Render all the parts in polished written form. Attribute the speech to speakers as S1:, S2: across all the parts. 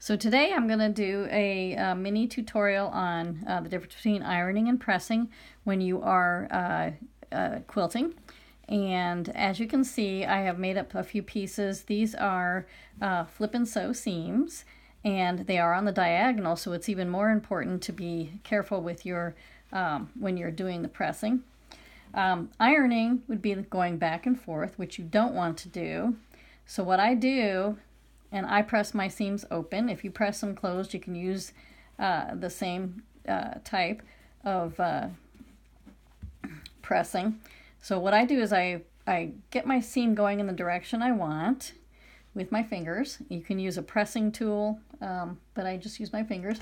S1: So today I'm going to do a mini tutorial on the difference between ironing and pressing when you are quilting. And as you can see, I have made up a few pieces. These are flip and sew seams, and they are on the diagonal, so it's even more important to be careful with your when you're doing the pressing. Ironing would be going back and forth, which you don't want to do. So what I do, and I press my seams open. If you press them closed, you can use the same type of pressing. So what I do is I get my seam going in the direction I want with my fingers. You can use a pressing tool, but I just use my fingers.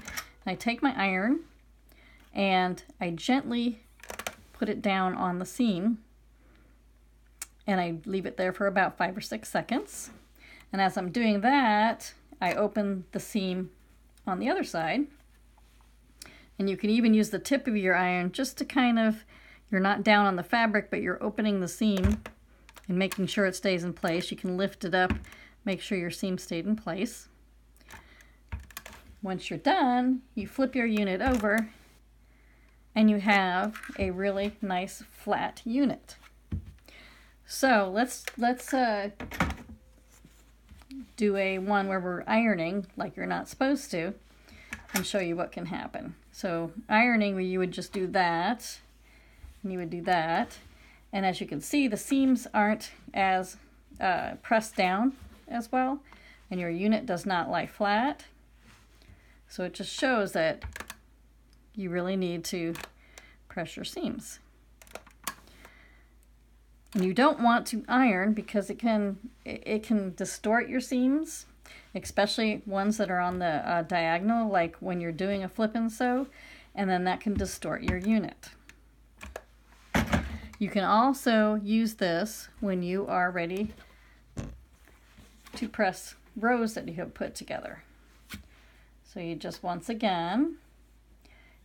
S1: I take my iron and I gently put it down on the seam, and I leave it there for about 5 or 6 seconds. And as I'm doing that, I open the seam on the other side. And you can even use the tip of your iron just to kind of, you're not down on the fabric, but you're opening the seam and making sure it stays in place. You can lift it up, make sure your seam stayed in place. Once you're done, you flip your unit over and you have a really nice flat unit. So let's do a one where we're ironing like you're not supposed to and show you what can happen. So ironing, where you would just do that and you would do that, and as you can see, the seams aren't as pressed down as well, and your unit does not lie flat. So it just shows that you really need to press your seams. And you don't want to iron because it can distort your seams, especially ones that are on the diagonal, like when you're doing a flip and sew, and then that can distort your unit. You can also use this when you are ready to press rows that you have put together. So you just once again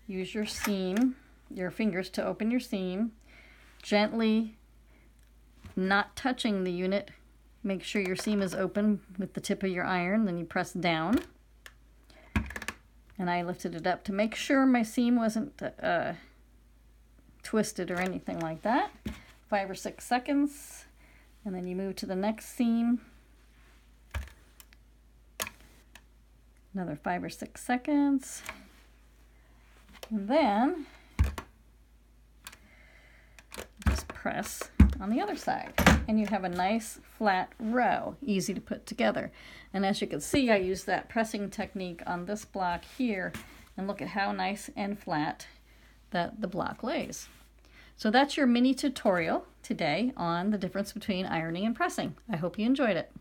S1: use your seam, your fingers to open your seam, gently, not touching the unit. Make sure your seam is open with the tip of your iron, then you press down. And I lifted it up to make sure my seam wasn't twisted or anything like that. 5 or 6 seconds, and then you move to the next seam. Another 5 or 6 seconds. And then just press on the other side, and you have a nice flat row, easy to put together. And as you can see, I use that pressing technique on this block here, and look at how nice and flat that the block lays. So that's your mini tutorial today on the difference between ironing and pressing. I hope you enjoyed it.